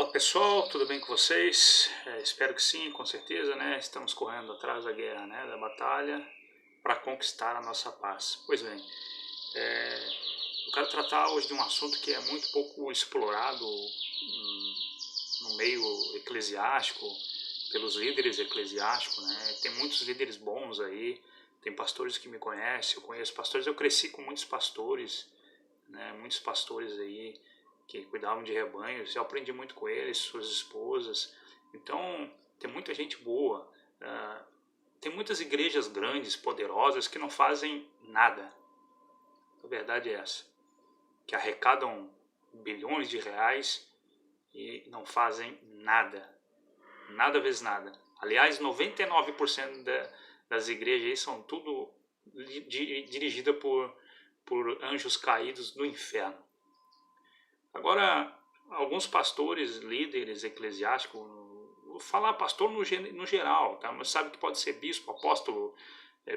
Olá pessoal, tudo bem com vocês? Espero que sim, com certeza, né? Estamos correndo atrás da guerra, né? Da batalha para conquistar a nossa paz. Pois bem, eu quero tratar hoje de um assunto que é muito pouco explorado no meio eclesiástico, pelos líderes eclesiásticos, né? Tem muitos líderes bons aí, tem pastores que me conhecem, eu conheço pastores, eu cresci com muitos pastores, né? Muitos pastores aí que cuidavam de rebanhos, eu aprendi muito com eles, suas esposas. Então, tem muita gente boa. Tem muitas igrejas grandes, poderosas, que não fazem nada. A verdade é essa. Que arrecadam bilhões de reais e não fazem nada. Nada vezes nada. Aliás, 99% das igrejas aí são tudo dirigidas por anjos caídos do inferno. Agora, alguns pastores, líderes eclesiásticos, vou falar pastor no geral, tá? Mas sabe que pode ser bispo, apóstolo,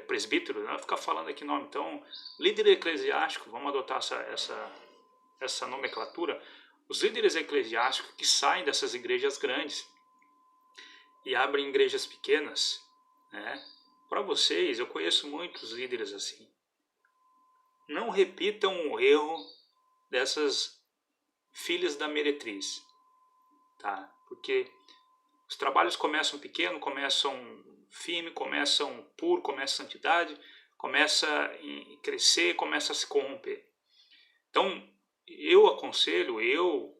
presbítero, não vai ficar falando aqui nome. Então, líder eclesiástico, vamos adotar essa nomenclatura. Os líderes eclesiásticos que saem dessas igrejas grandes e abrem igrejas pequenas, né? Para vocês, eu conheço muitos líderes assim. Não repitam o erro dessas filhas da meretriz, tá? Porque os trabalhos começam pequeno, começam firme, começam puro, começa a santidade, começa a crescer, começa a se corromper. Então, eu aconselho, eu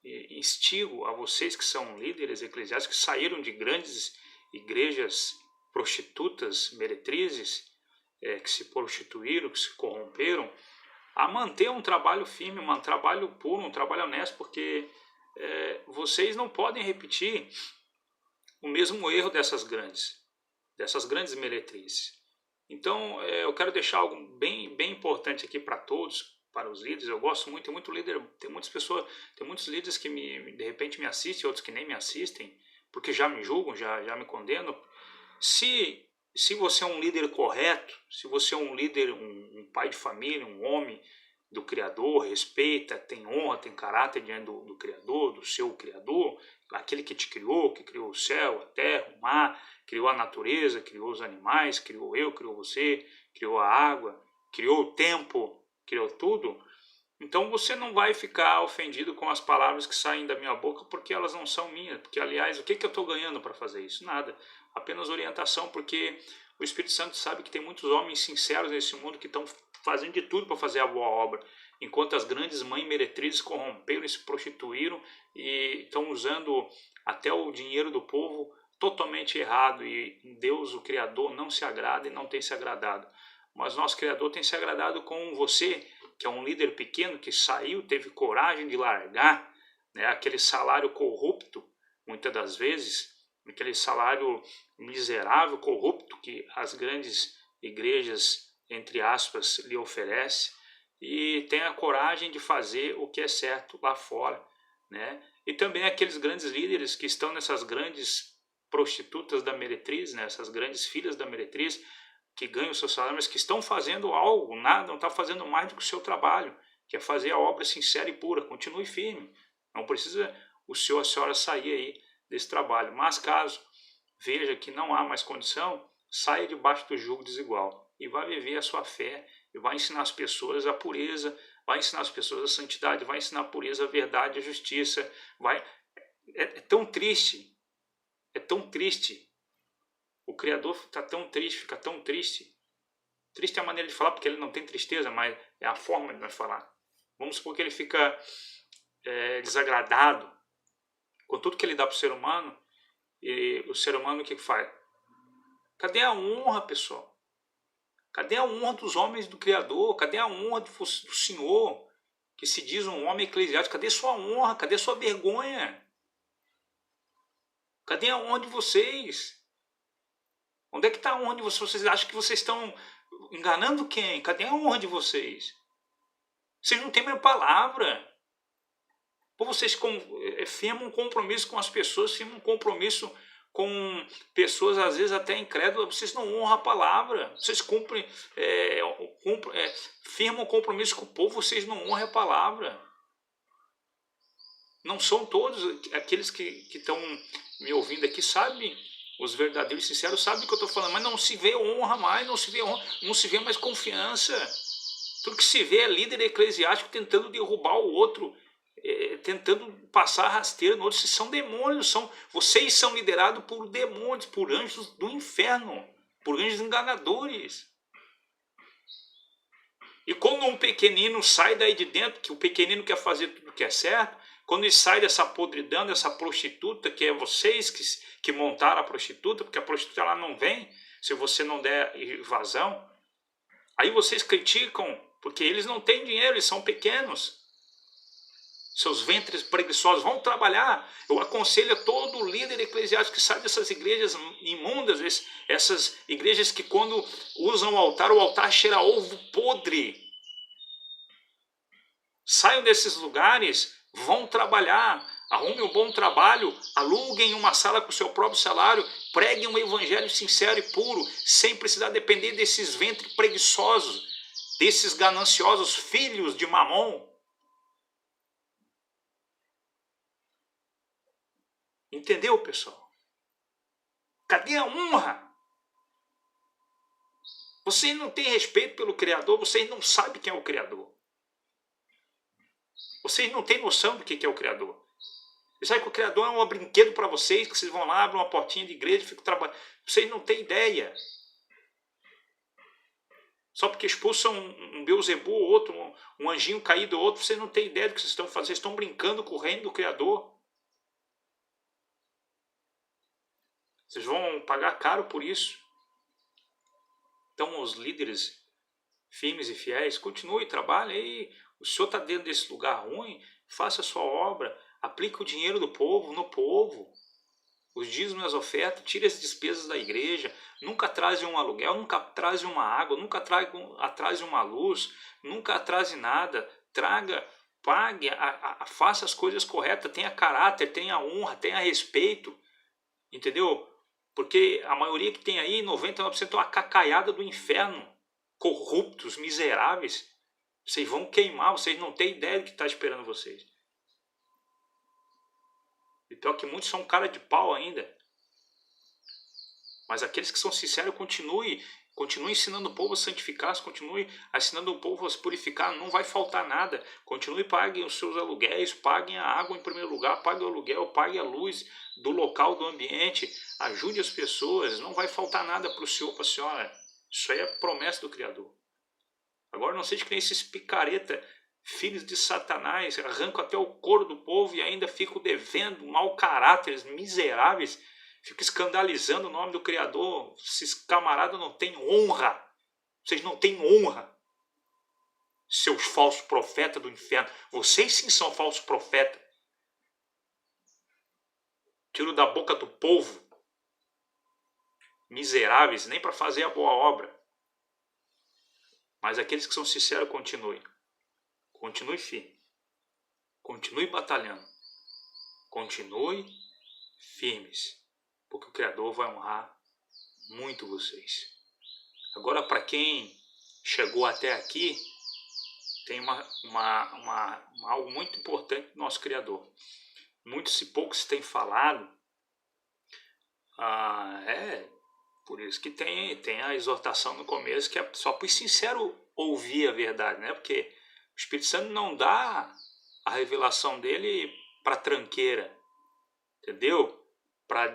instigo a vocês que são líderes eclesiásticos, que saíram de grandes igrejas prostitutas, meretrizes, que se prostituíram, que se corromperam, a manter um trabalho firme, um trabalho puro, um trabalho honesto, porque vocês não podem repetir o mesmo erro dessas grandes meretrizes. Então, eu quero deixar algo bem importante aqui para todos, para os líderes. Eu gosto muito, tem muito líder, tem muitas pessoas, tem muitos líderes que de repente me assistem, outros que nem me assistem, porque já me julgam, já me condenam. Se você é um líder correto, se você é um líder, um pai de família, um homem do Criador, respeita, tem honra, tem caráter diante do Criador, do seu Criador, aquele que te criou, que criou o céu, a terra, o mar, criou a natureza, criou os animais, criou eu, criou você, criou a água, criou o tempo, criou tudo. Então você não vai ficar ofendido com as palavras que saem da minha boca porque elas não são minhas. Porque, aliás, o que eu estou ganhando para fazer isso? Nada. Apenas orientação, porque o Espírito Santo sabe que tem muitos homens sinceros nesse mundo que estão fazendo de tudo para fazer a boa obra. Enquanto as grandes mães meretrizes corromperam e se prostituíram e estão usando até o dinheiro do povo totalmente errado. E Deus, o Criador, não se agrada e não tem se agradado. Mas nosso Criador tem se agradado com você, que é um líder pequeno que saiu, teve coragem de largar, né, aquele salário corrupto, muitas das vezes, aquele salário miserável, corrupto que as grandes igrejas, entre aspas, lhe oferecem, e tem a coragem de fazer o que é certo lá fora, né? E também aqueles grandes líderes que estão nessas grandes prostitutas da meretriz, né, essas grandes filhas da meretriz, que ganham o seu salário, mas que estão fazendo algo, nada, não está fazendo mais do que o seu trabalho, que é fazer a obra sincera e pura. Continue firme. Não precisa o senhor, a senhora sair aí desse trabalho. Mas caso veja que não há mais condição, saia debaixo do jugo desigual e vá viver a sua fé e vai ensinar as pessoas a pureza, vai ensinar as pessoas a santidade, vai ensinar a pureza, a verdade, a justiça. É tão triste, é tão triste. O Criador está tão triste, fica tão triste. Triste é a maneira de falar, porque ele não tem tristeza, mas é a forma de nós falar. Vamos supor que ele fica desagradado com tudo que ele dá para o ser humano, e o ser humano o que faz? Cadê a honra, pessoal? Cadê a honra dos homens do Criador? Cadê a honra do Senhor, que se diz um homem eclesiástico? Cadê sua honra? Cadê sua vergonha? Cadê a honra de vocês? Onde é que está a honra de vocês? Vocês acham que vocês estão enganando quem? Cadê a honra de vocês? Vocês não têm minha palavra. Pô, vocês firmam um compromisso com as pessoas, firmam um compromisso com pessoas, às vezes até incrédulas. Vocês não honram a palavra. Vocês firmam um compromisso com o povo, vocês não honram a palavra. Não são todos. Aqueles que estão me ouvindo aqui sabem, os verdadeiros e sinceros sabem do que eu estou falando, mas não se vê honra mais, não se vê honra, não se vê mais confiança. Tudo que se vê é líder eclesiástico tentando derrubar o outro, tentando passar rasteira no outro. Vocês são demônios, vocês são liderados por demônios, por anjos do inferno, por anjos enganadores. E quando um pequenino sai daí de dentro, que o pequenino quer fazer tudo que é certo, quando ele sai dessa podridão, dessa prostituta, que é vocês que montaram a prostituta, porque a prostituta ela não vem se você não der vazão, aí vocês criticam, porque eles não têm dinheiro, eles são pequenos. Seus ventres preguiçosos vão trabalhar. Eu aconselho a todo líder eclesiástico que sai dessas igrejas imundas, essas igrejas que quando usam o altar cheira a ovo podre. Saiam desses lugares, vão trabalhar, arrumem um bom trabalho, aluguem uma sala com o seu próprio salário, preguem um evangelho sincero e puro, sem precisar depender desses ventres preguiçosos, desses gananciosos filhos de Mamon. Entendeu, pessoal? Cadê a honra? Vocês não têm respeito pelo Criador, vocês não sabem quem é o Criador. Vocês não têm noção do que é o Criador. Vocês sabem que o Criador é um brinquedo para vocês, que vocês vão lá, abrem uma portinha de igreja e ficam trabalhando. Vocês não têm ideia. Só porque expulsam um Beuzebu, outro, um anjinho caído, outro, vocês não têm ideia do que vocês estão fazendo. Vocês estão brincando com o reino do Criador. Vocês vão pagar caro por isso. Então, os líderes firmes e fiéis, continue, trabalhe aí. O senhor está dentro desse lugar ruim, faça a sua obra, aplique o dinheiro do povo no povo. Os dízimos e as ofertas, tire as despesas da igreja, nunca atrase um aluguel, nunca atrase uma água, nunca atrase uma luz, nunca atrase nada. Traga, pague, faça as coisas corretas, tenha caráter, tenha honra, tenha respeito. Entendeu? Porque a maioria que tem aí, 99% é uma cacaiada do inferno. Corruptos, miseráveis. Vocês vão queimar, vocês não têm ideia do que está esperando vocês. E pior que muitos são cara de pau ainda. Mas aqueles que são sinceros, continue ensinando o povo a santificar-se, continue ensinando o povo a se purificar, não vai faltar nada. Continue, paguem os seus aluguéis, paguem a água em primeiro lugar, paguem o aluguel, paguem a luz do local, do ambiente, ajude as pessoas, não vai faltar nada para o senhor, para a senhora. Isso aí é promessa do Criador. Agora não seja que nem esses picareta, filhos de Satanás, arrancam até o couro do povo e ainda ficam devendo, mau caráteres, miseráveis, ficam escandalizando o nome do Criador. Esses camaradas não têm honra. Vocês não têm honra. Seus falsos profetas do inferno. Vocês sim são falsos profetas. Tiro da boca do povo. Miseráveis, nem para fazer a boa obra. Mas aqueles que são sinceros, continuem. Continue firme. Continue batalhando. Continue firmes. Porque o Criador vai honrar muito vocês. Agora, para quem chegou até aqui, tem algo muito importante do nosso Criador. Muitos e poucos têm falado. Por isso que tem a exortação no começo, que é só para o sincero ouvir a verdade, né? Porque o Espírito Santo não dá a revelação dele para tranqueira, entendeu? Para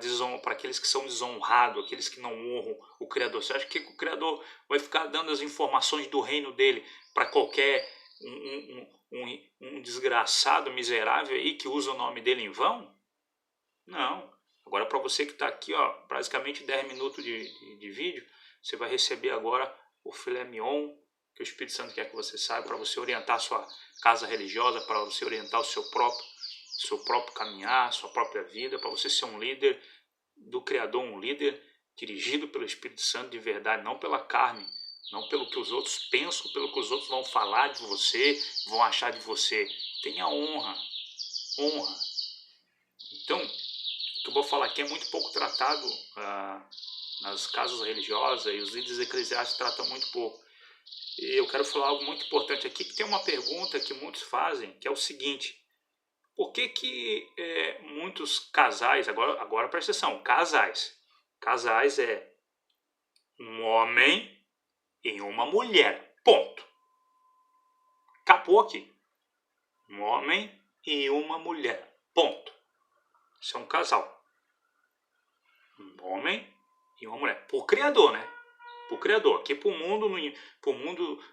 aqueles que são desonrados, aqueles que não honram o Criador. Você acha que o Criador vai ficar dando as informações do reino dele para qualquer um desgraçado, miserável aí que usa o nome dele em vão? Não. Agora, para você que está aqui, ó, basicamente 10 minutos de vídeo, você vai receber agora o filé mignon que o Espírito Santo quer que você saiba, para você orientar a sua casa religiosa, para você orientar o seu próprio caminhar, sua própria vida, para você ser um líder do Criador, um líder dirigido pelo Espírito Santo de verdade, não pela carne, não pelo que os outros pensam, pelo que os outros vão falar de você, vão achar de você. Tenha honra. Então, o que eu vou falar aqui é muito pouco tratado nas casas religiosas, e os líderes eclesiásticos tratam muito pouco. E eu quero falar algo muito importante aqui, que tem uma pergunta que muitos fazem, que é o seguinte: Por que que muitos casais, agora presta atenção, casais é um homem e uma mulher, ponto. Acabou aqui. Um homem e uma mulher, ponto. Isso é um casal. Um homem e uma mulher. Por Criador, né? Por Criador. Aqui pro mundo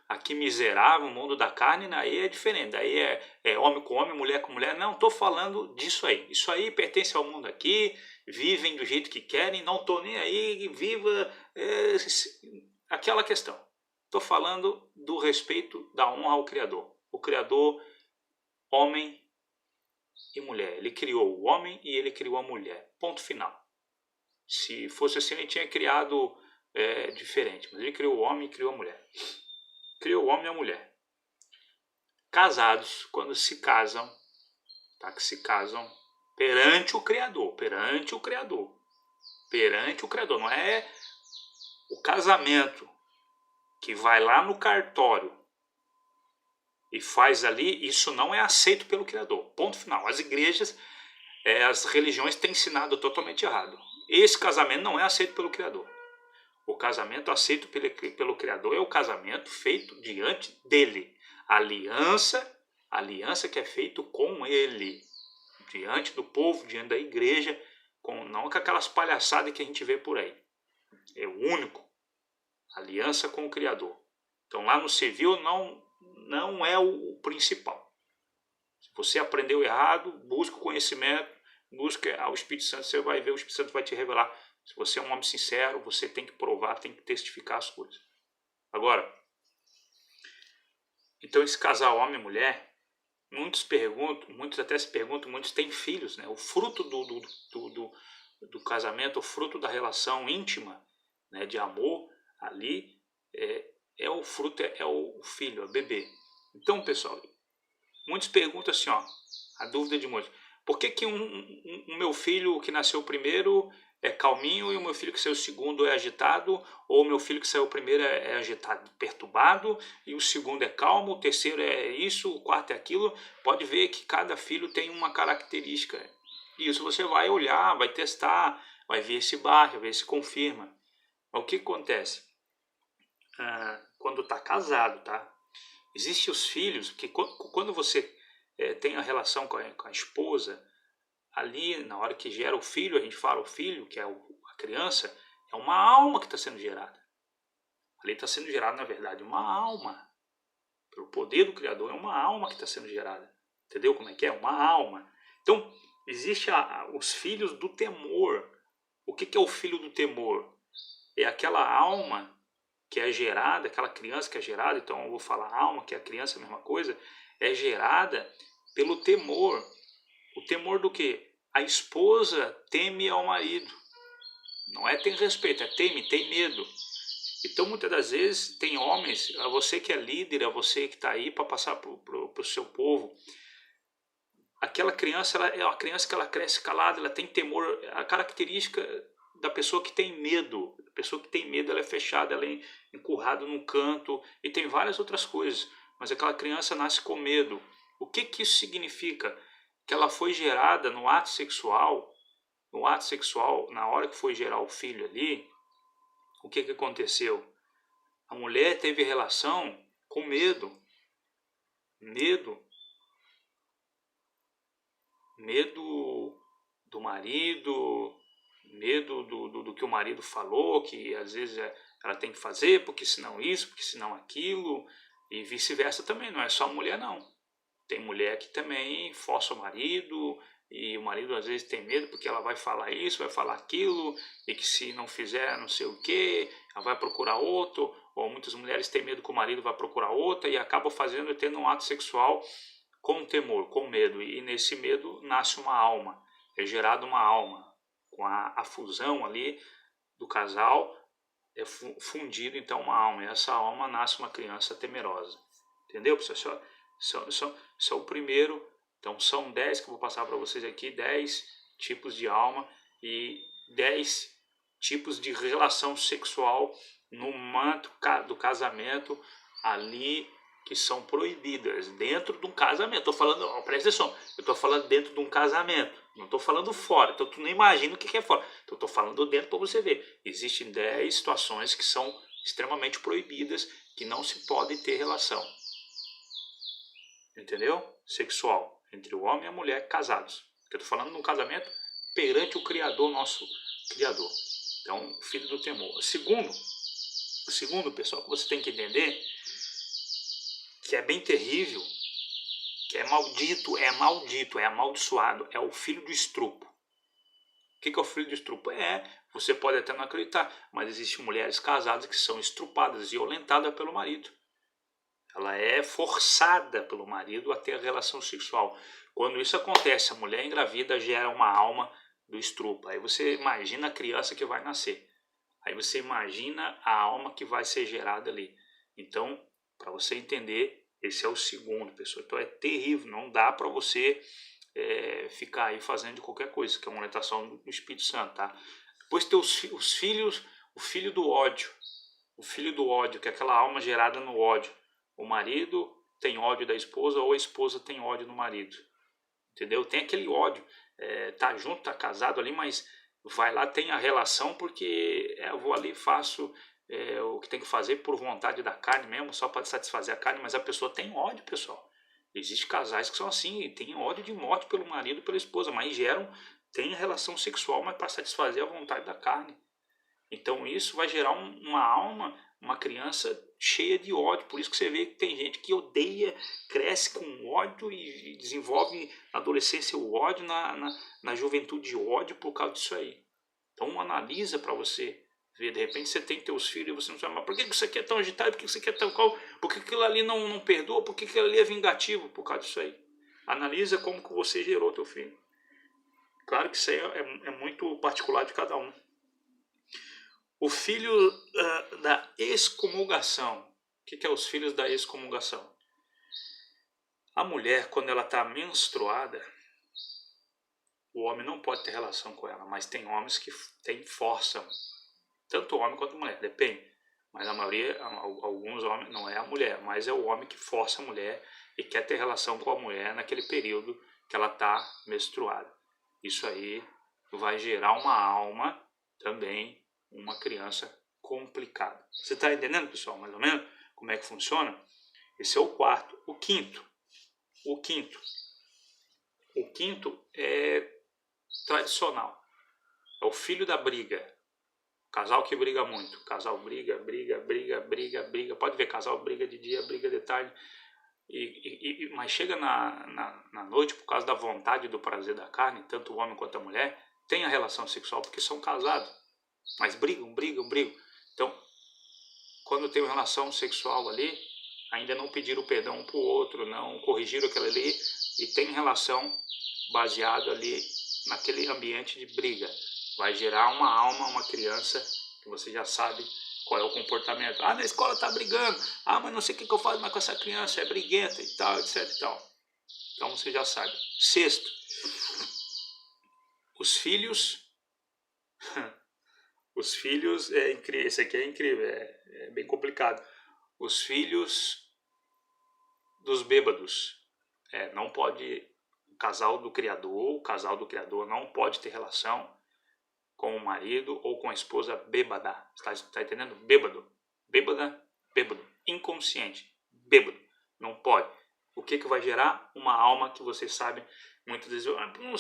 aqui miserável, o mundo da carne, aí é diferente. Aí é homem com homem, mulher com mulher. Não estou falando disso aí. Isso aí pertence ao mundo aqui. Vivem do jeito que querem. Não estou nem aí. Viva aquela questão. Estou falando do respeito, da honra ao Criador. O Criador, homem e mulher. Ele criou o homem e ele criou a mulher. Ponto final. Se fosse assim, ele tinha criado diferente. Mas ele criou o homem e criou a mulher. Criou o homem e a mulher. Casados, quando se casam, tá? Que se casam perante o Criador. Perante o Criador. Perante o Criador. Não é o casamento que vai lá no cartório e faz ali, isso não é aceito pelo Criador. Ponto final. As igrejas, as religiões têm ensinado totalmente errado. Esse casamento não é aceito pelo Criador. O casamento aceito pelo Criador é o casamento feito diante dele. Aliança que é feito com ele. Diante do povo, diante da igreja, não com aquelas palhaçadas que a gente vê por aí. É o único. Aliança com o Criador. Então lá no civil não é o principal. Se você aprendeu errado, busque o conhecimento, busque ao Espírito Santo, você vai ver, o Espírito Santo vai te revelar. Se você é um homem sincero, você tem que provar, tem que testificar as coisas. Agora, então esse casal homem e mulher, muitos até se perguntam, muitos têm filhos, né? O fruto do casamento, o fruto da relação íntima, né, de amor, ali o fruto, é o filho, é o bebê. Então, pessoal, muitos perguntam assim, ó, a dúvida de muitos. Por que o meu filho que nasceu primeiro é calminho e o meu filho que saiu segundo é agitado? Ou o meu filho que saiu primeiro é agitado, perturbado, e o segundo é calmo, o terceiro é isso, o quarto é aquilo? Pode ver que cada filho tem uma característica. E isso você vai olhar, vai testar, vai ver se bate, vai ver se confirma. Mas o que acontece? Quando está casado, tá? Existem os filhos, que quando você tem a relação com a esposa, ali na hora que gera o filho, a gente fala o filho, que é a criança, é uma alma que está sendo gerada. Ali está sendo gerada, na verdade, uma alma. Pelo poder do Criador, é uma alma que está sendo gerada. Entendeu como é que é? Uma alma. Então, existe os filhos do temor. O que é o filho do temor? É aquela alma que é gerada, aquela criança que é gerada, então eu vou falar alma, que é a criança, a mesma coisa, é gerada pelo temor. O temor do quê? A esposa teme ao marido. Não é tem respeito, é teme, tem medo. Então muitas das vezes tem homens, a você que é líder, a você que está aí para passar para o seu povo, aquela criança, ela é uma criança que ela cresce calada, ela tem temor, a característica da pessoa que tem medo. A pessoa que tem medo, ela é fechada, ela é encurrada num canto e tem várias outras coisas. Mas aquela criança nasce com medo. O que isso significa? Que ela foi gerada no ato sexual, na hora que foi gerar o filho ali, o que aconteceu? A mulher teve relação com medo. Medo do marido, medo do que o marido falou, que às vezes ela tem que fazer, porque senão isso, porque senão aquilo, e vice-versa também, não é só a mulher não. Tem mulher que também força o marido, e o marido às vezes tem medo porque ela vai falar isso, vai falar aquilo, e que se não fizer não sei o que, ela vai procurar outro, ou muitas mulheres têm medo que o marido vai procurar outra e acabam tendo um ato sexual com temor, com medo, e nesse medo nasce uma alma, é gerada uma alma, com a fusão ali do casal, é fundido então uma alma, e essa alma nasce uma criança temerosa, entendeu, pessoal? Isso é o primeiro, então são 10 que eu vou passar para vocês aqui, 10 tipos de alma e 10 tipos de relação sexual no manto do casamento ali, que são proibidas dentro de um casamento. Estou falando, ó, presta atenção, eu estou falando dentro de um casamento, não estou falando fora. Então tu não imagina o que é fora. Então estou falando dentro para você ver. Existem 10 situações que são extremamente proibidas, que não se pode ter relação, entendeu? Sexual entre o homem e a mulher casados. Eu estou falando de um casamento perante o Criador, nosso Criador. Então, filho do temor. O segundo, pessoal, que você tem que entender, que é bem terrível, que é maldito, é amaldiçoado, é o filho do estrupo. O que é o filho do estrupo? Você pode até não acreditar, mas existem mulheres casadas que são estrupadas, violentadas pelo marido. Ela é forçada pelo marido a ter relação sexual. Quando isso acontece, a mulher engravida gera uma alma do estrupo. Aí você imagina a criança que vai nascer. Aí você imagina a alma que vai ser gerada ali. Então, para você entender, esse é o segundo, pessoal. Então é terrível, não dá para você ficar aí fazendo de qualquer coisa, que é uma orientação do Espírito Santo, tá? Depois tem os filhos, o filho do ódio. O filho do ódio, que é aquela alma gerada no ódio. O marido tem ódio da esposa ou a esposa tem ódio do marido. Entendeu? Tem aquele ódio. Tá junto, tá casado ali, mas vai lá, tem a relação porque eu vou ali e faço o que tem que fazer por vontade da carne mesmo, só para satisfazer a carne, mas a pessoa tem ódio, pessoal. Existem casais que são assim, tem ódio de morte pelo marido e pela esposa, mas tem relação sexual, mas para satisfazer a vontade da carne. Então isso vai gerar uma alma, uma criança cheia de ódio. Por isso que você vê que tem gente que odeia, cresce com ódio e desenvolve na adolescência o ódio, na juventude ódio por causa disso aí. Então analisa para você ver. De repente você tem teus filhos e você não sabe, mas por que isso aqui é tão agitado? Por que isso aqui é tão calmo? Por que aquilo ali não perdoa? Por que aquilo ali é vingativo por causa disso aí? Analisa como que você gerou teu filho. Claro que isso aí é muito particular de cada um. O filho da excomungação. O que é os filhos da excomungação? A mulher, quando ela está menstruada, o homem não pode ter relação com ela, mas tem homens que forçam. Tanto o homem quanto a mulher, depende. Mas a maioria, alguns homens, não é a mulher, mas é o homem que força a mulher e quer ter relação com a mulher naquele período que ela está menstruada. Isso aí vai gerar uma alma também, uma criança complicada. Você está entendendo, pessoal, mais ou menos como é que funciona? Esse é o quarto. O quinto é tradicional. É o filho da briga. Casal que briga muito. Casal briga. Pode ver, casal briga de dia, briga de tarde. Mas chega na noite, por causa da vontade e do prazer da carne, tanto o homem quanto a mulher, tem a relação sexual porque são casados. Mas brigam. Então, quando tem uma relação sexual ali, ainda não pediram perdão um para o outro, não corrigiram aquilo ali, e tem relação baseada ali naquele ambiente de briga. Vai gerar uma alma, uma criança, que você já sabe qual é o comportamento. Na escola tá brigando. Mas não sei o que eu faço mais com essa criança, é briguenta e tal, etc e tal. Então você já sabe. Sexto, os filhos... Os filhos, esse aqui é incrível, é bem complicado. Os filhos dos bêbados. Não pode, o casal do criador não pode ter relação com o marido ou com a esposa bêbada. Está entendendo? Bêbado. Inconsciente. Bêbado. Não pode. O que vai gerar? Uma alma que você sabe, muitas vezes,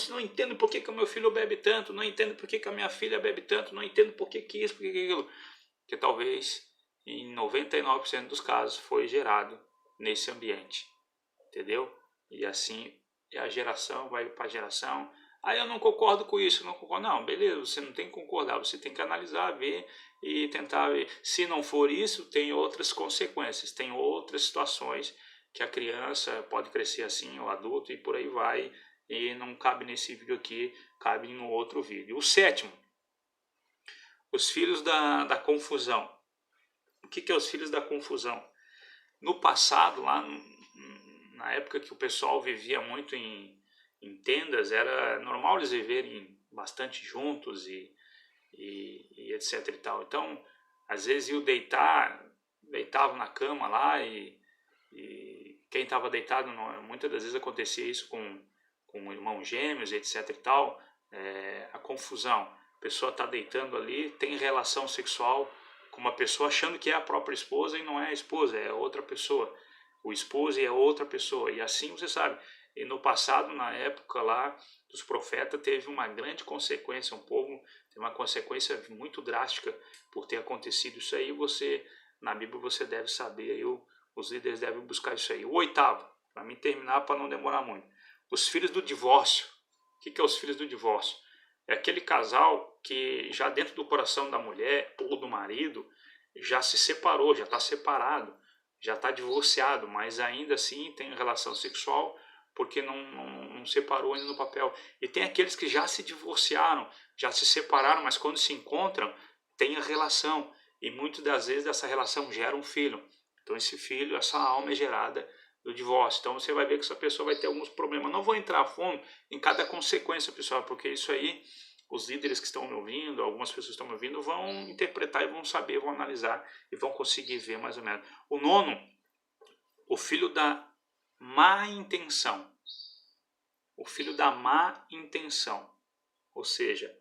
não entendo por que o meu filho bebe tanto, não entendo por que a minha filha bebe tanto, não entendo por que isso, por que aquilo. Que talvez em 99% dos casos foi gerado nesse ambiente. Entendeu? E assim a geração vai para a geração. Eu não concordo com isso, não, beleza, você não tem que concordar, você tem que analisar, ver e tentar ver. Se não for isso, tem outras consequências, tem outras situações que a criança pode crescer assim, o adulto, e por aí vai, e não cabe nesse vídeo aqui, cabe no outro vídeo. O sétimo, os filhos da confusão. O que é os filhos da confusão? No passado, lá na época que o pessoal vivia muito em tendas, era normal eles viverem bastante juntos e etc e tal. Então, às vezes iam deitavam na cama lá e E quem estava deitado, muitas das vezes acontecia isso com irmãos gêmeos, etc e tal, a confusão. A pessoa está deitando ali, tem relação sexual com uma pessoa achando que é a própria esposa e não é a esposa, é outra pessoa. O esposo é outra pessoa. E assim você sabe. E no passado, na época lá dos profetas, teve uma grande consequência, um povo tem uma consequência muito drástica por ter acontecido isso aí. Você, na Bíblia, você deve saber, aí, os líderes devem buscar isso aí. O oitavo, para mim terminar, para não demorar muito. Os filhos do divórcio. O que é os filhos do divórcio? É aquele casal que já dentro do coração da mulher ou do marido já se separou, já está separado, já está divorciado, mas ainda assim tem relação sexual porque não separou ainda no papel. E tem aqueles que já se divorciaram, já se separaram, mas quando se encontram, tem a relação. E muitas das vezes essa relação gera um filho. Então esse filho, essa alma é gerada do divórcio. Então você vai ver que essa pessoa vai ter alguns problemas. Não vou entrar a fundo em cada consequência, pessoal, porque isso aí os líderes que estão me ouvindo, algumas pessoas que estão me ouvindo, vão interpretar e vão saber, vão analisar e vão conseguir ver mais ou menos. O nono, o filho da má intenção. O filho da má intenção. Ou seja,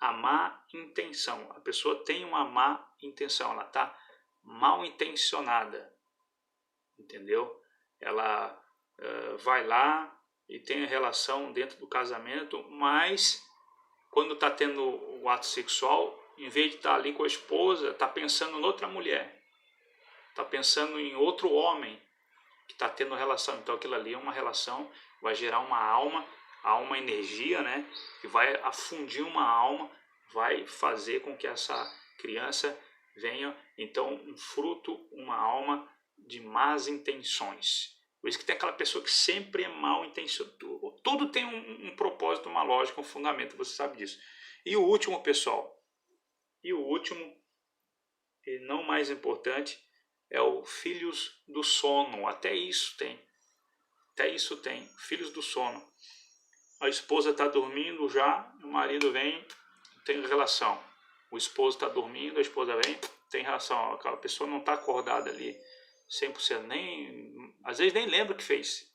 a má intenção. A pessoa tem uma má intenção, ela está mal intencionada. Entendeu? Ela vai lá e tem relação dentro do casamento, mas quando está tendo o ato sexual, em vez de estar ali com a esposa, está pensando em outra mulher, está pensando em outro homem que está tendo relação. Então aquilo ali é uma relação, vai gerar uma alma energia, né? Que vai afundir uma alma, vai fazer com que essa criança venha, então, um fruto, uma alma de más intenções. Por isso que tem aquela pessoa que sempre é mal intencionada. Tudo tem um propósito, uma lógica, um fundamento, você sabe disso. E o último, pessoal, e não mais importante, é o filhos do sono. Até isso tem. Filhos do sono. A esposa está dormindo já, o marido vem, tem relação. O esposo está dormindo, a esposa vem, tem relação. Aquela pessoa não está acordada ali 100%, às vezes nem lembra que fez,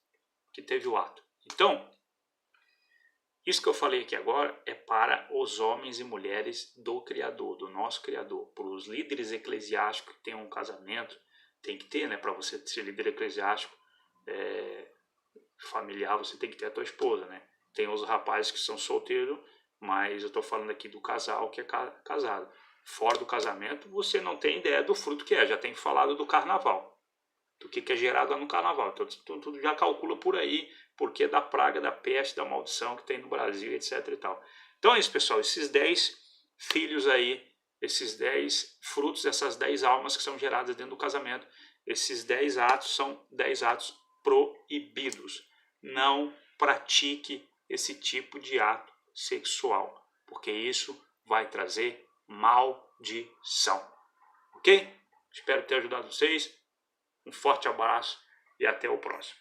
que teve o ato. Então, isso que eu falei aqui agora é para os homens e mulheres do Criador, do nosso Criador. Para os líderes eclesiásticos que têm um casamento, tem que ter, né? Para você ser líder eclesiástico familiar, você tem que ter a tua esposa, né? Tem os rapazes que são solteiros, mas eu estou falando aqui do casal que é casado. Fora do casamento, você não tem ideia do fruto que é. Já tem falado do carnaval, do que é gerado no carnaval. Então, tudo já calcula por aí, porque da praga, da peste, da maldição que tem no Brasil, etc. e tal. Então é isso, pessoal. Esses 10 filhos aí, esses 10 frutos, essas 10 almas que são geradas dentro do casamento, esses 10 atos são 10 atos proibidos. Não pratique esse tipo de ato sexual, porque isso vai trazer maldição. Ok? Espero ter ajudado vocês. Um forte abraço e até o próximo.